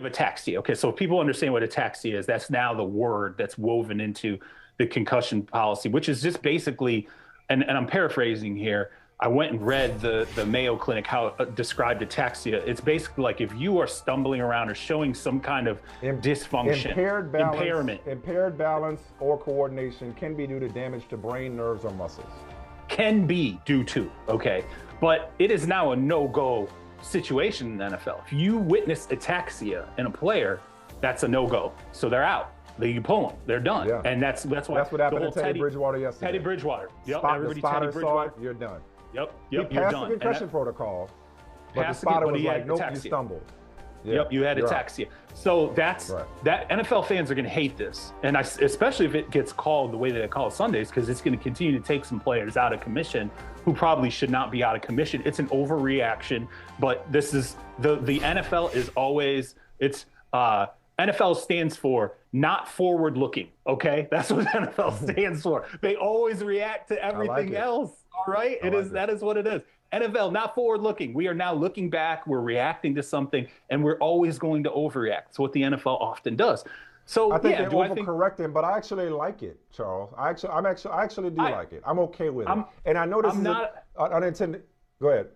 of ataxia. Okay, so if people understand what ataxia is, that's now the word that's woven into the concussion policy, which is just basically, and I'm paraphrasing here. I went and read the Mayo Clinic how it described ataxia. It's basically like if you are stumbling around or showing some kind of dysfunction, impaired balance or coordination can be due to damage to brain, nerves, or muscles. Can be due to, okay, but it is now a no-go situation in the NFL. If you witness ataxia in a player, that's a no-go. So they're out. You pull them, they're done. Yeah. And that's why that's what happened to Teddy Bridgewater yesterday. Teddy Bridgewater. Yep. Everybody Teddy Bridgewater. You're done. Yep. He passed the concussion protocol, but the spotter was like, nope, you stumbled. Yep, you had ataxia. So that's that. NFL fans are going to hate this, and especially if it gets called the way that it calls Sundays, because it's going to continue to take some players out of commission who probably should not be out of commission. It's an overreaction, but this is the NFL is always NFL stands for not forward looking. Okay, that's what NFL stands for. They always react to everything else. All right, that is what it is. NFL, not forward looking. We are now looking back. We're reacting to something, and we're always going to overreact. It's what the NFL often does. So I think they're overcorrecting, but I actually like it, Charles. I actually do like it. I'm okay with it. And I know this is unintended. Go ahead.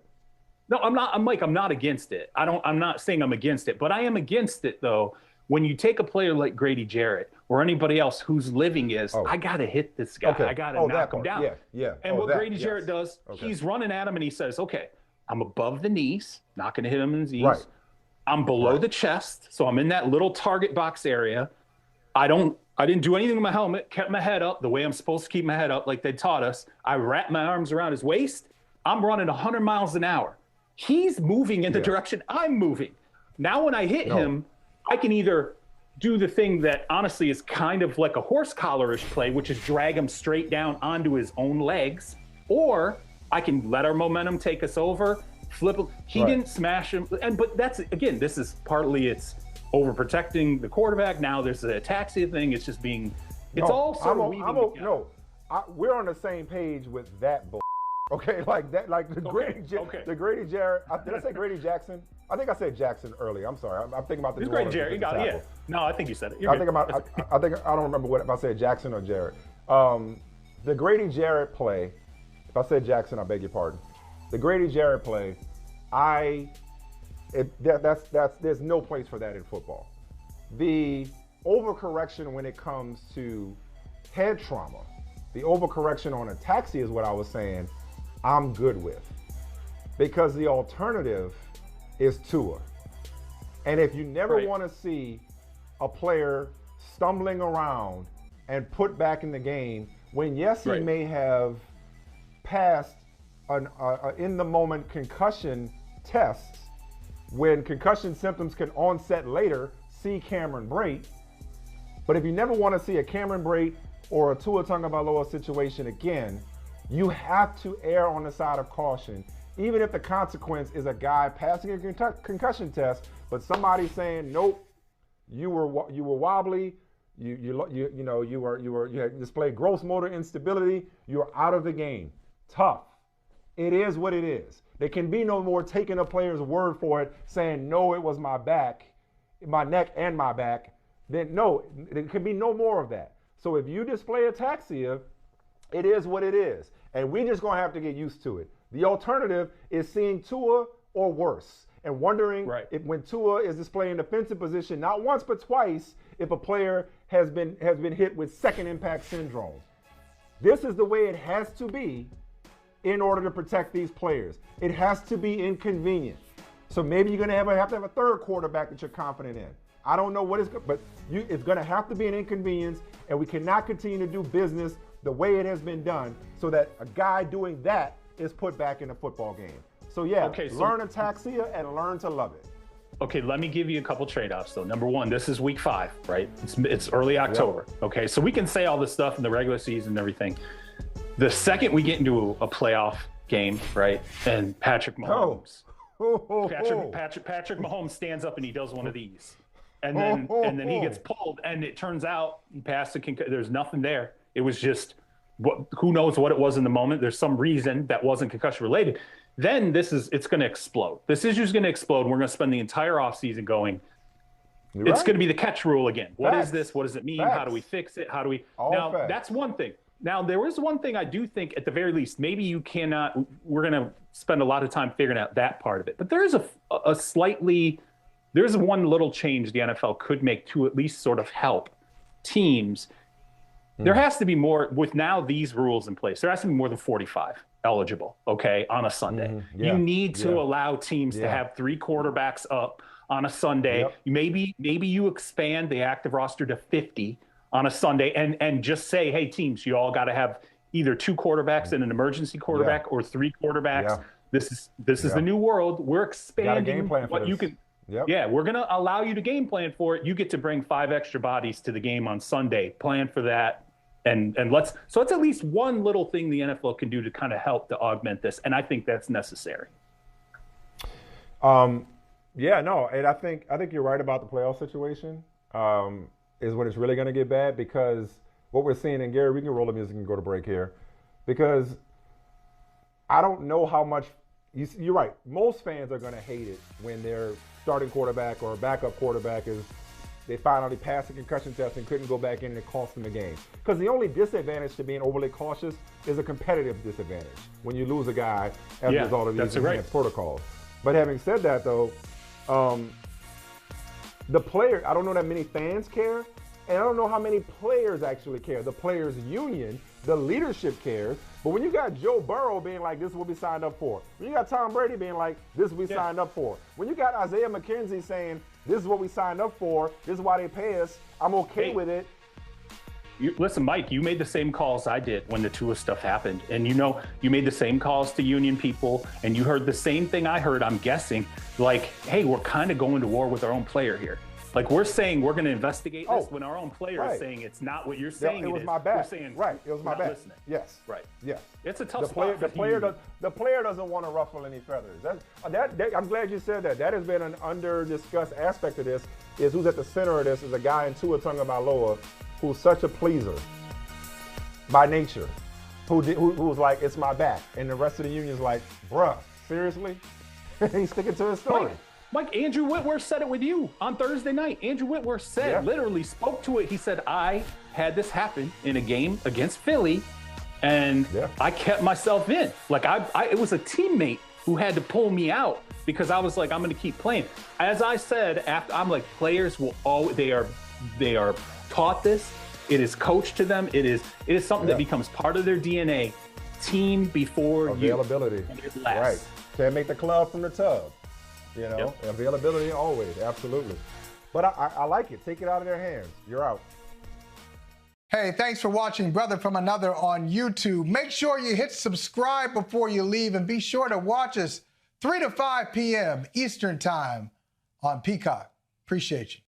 No, I'm not. I'm not against it. I'm not saying I'm against it, but I am against it though. When you take a player like Grady Jarrett or anybody else whose living is, I got to hit this guy. I got to knock him down. Yeah. And what Grady Jarrett does, he's running at him and he says, okay, I'm above the knees, not going to hit him in the knees. Right. I'm below the chest, so I'm in that little target box area. I didn't do anything with my helmet, kept my head up the way I'm supposed to keep my head up like they taught us. I wrapped my arms around his waist. I'm running 100 miles an hour. He's moving in the direction I'm moving. Now when I hit him, I can either do the thing that honestly is kind of like a horse collarish play, which is drag him straight down onto his own legs, or I can let our momentum take us over, flip him. He didn't smash him. But that's, again, this is partly it's overprotecting the quarterback. Now there's the ataxia thing. It's just being, it's all sort of weaving together. We're on the same page with that bull. Okay, like that, like the Grady Jarrett. Did I say Grady Jackson? I think I said Jackson earlier. I'm sorry. I'm thinking about the Grady Jarrett. You got it. Yeah. No, I think you said it. I think I don't remember if I said Jackson or Jarrett. The Grady Jarrett play. If I said Jackson, I beg your pardon. The Grady Jarrett play. There's no place for that in football. The overcorrection when it comes to head trauma, the overcorrection on ataxia is what I was saying. I'm good with, because the alternative is Tua. And if you never want to see a player stumbling around and put back in the game, when he may have passed an in the moment concussion tests, when concussion symptoms can onset later, see Cameron Brate. But if you never want to see a Cameron Brate or a Tua Tagovailoa situation again, you have to err on the side of caution, even if the consequence is a guy passing a concussion test, but somebody saying, nope, you were wobbly, you had displayed gross motor instability, you're out of the game. Tough. It is what it is. There can be no more taking a player's word for it, saying, no, it was my back, my neck and my back. Then no, there can be no more of that. So if you display ataxia, it is what it is. And we're just going to have to get used to it. The alternative is seeing Tua or worse and wondering if when Tua is displaying defensive position, not once but twice, if a player has been hit with second impact syndrome. This is the way it has to be in order to protect these players. It has to be inconvenient. So maybe you're going to have to have a third quarterback that you're confident in. I don't know what it's, but it's going to have to be an inconvenience, and we cannot continue to do business the way it has been done so that a guy doing that is put back in a football game. So learn ataxia and learn to love it. Okay, let me give you a couple trade-offs though. Number one, this is week 5, right? It's early October. Yep. Okay, so we can say all this stuff in the regular season and everything. The second we get into a playoff game, right, and Patrick Mahomes, Patrick Mahomes stands up and he does one of these. And then he gets pulled, and it turns out he passed there's nothing there. It was just who knows what it was in the moment. There's some reason that wasn't concussion related. Then it's going to explode. This issue is going to explode. And we're going to spend the entire offseason going, It's going to be the catch rule again. What is Facts. this? What does it mean? Facts. How do we fix it? How do we? All Now, facts. that's one thing. Now, there is one thing I do think, at the very least, maybe you cannot, we're going to spend a lot of time figuring out that part of it. But there is there's one little change the NFL could make to at least sort of help teams. There has to be more, with now these rules in place, there has to be more than 45 eligible, okay, on a Sunday. Yeah. You need to allow teams to have 3 quarterbacks up on a Sunday. Maybe you expand the active roster to 50 on a Sunday and just say, hey, teams, you all got to have either 2 quarterbacks and an emergency quarterback or 3 quarterbacks. This is the new world. We're expanding what you can. Yeah, we're going to allow you to game plan for it. You get to bring 5 extra bodies to the game on Sunday. Plan for that. And so it's at least one little thing the NFL can do to kind of help to augment this. And I think that's necessary. Yeah, no, and I think you're right about the playoff situation. Is when it's really going to get bad, because what we're seeing, and Gary, we can roll the music and go to break here, because I don't know how much you're right. Most fans are going to hate it when their starting quarterback or backup quarterback they finally passed the concussion test and couldn't go back in and it cost them the game. Because the only disadvantage to being overly cautious is a competitive disadvantage when you lose a guy as a result of these enhanced protocols. But having said that, though, the player, I don't know that many fans care, and I don't know how many players actually care. The players' union, the leadership cares, but when you got Joe Burrow being like, this is what we signed up for, when you got Tom Brady being like, this is what we signed up for, when you got Isaiah McKenzie saying, this is what we signed up for, this is why they pay us, I'm okay with it. Listen, Mike, you made the same calls I did when the Tua stuff happened. And you made the same calls to union people, and you heard the same thing I heard, I'm guessing, like, hey, we're kind of going to war with our own player here. Like, we're saying we're going to investigate this when our own player is saying it's not what you're saying. It was my bad. It was my bad. Listening. Yes. Right. Yes. It's a tough spot. The player doesn't want to ruffle any feathers. I'm glad you said that. That has been an under-discussed aspect of this, is who's at the center of this is a guy in Tua Tagovailoa who's such a pleaser by nature, who's like, it's my back. And the rest of the union's like, bruh, seriously? He's sticking to his story. Mike, Andrew Whitworth said it with you on Thursday night. Andrew Whitworth said, literally spoke to it. He said, I had this happen in a game against Philly, and I kept myself in. Like, it was a teammate who had to pull me out because I was like, I'm going to keep playing. As I said, I'm like, players will always, they are taught this. It is coached to them. It is something that becomes part of their DNA. Team before availability. Right. Can't make the club from the tub. Availability always, absolutely. But I like it. Take it out of their hands. You're out. Hey, thanks for watching Brother from Another on YouTube. Make sure you hit subscribe before you leave, and be sure to watch us 3 to 5 p.m. Eastern Time on Peacock. Appreciate you.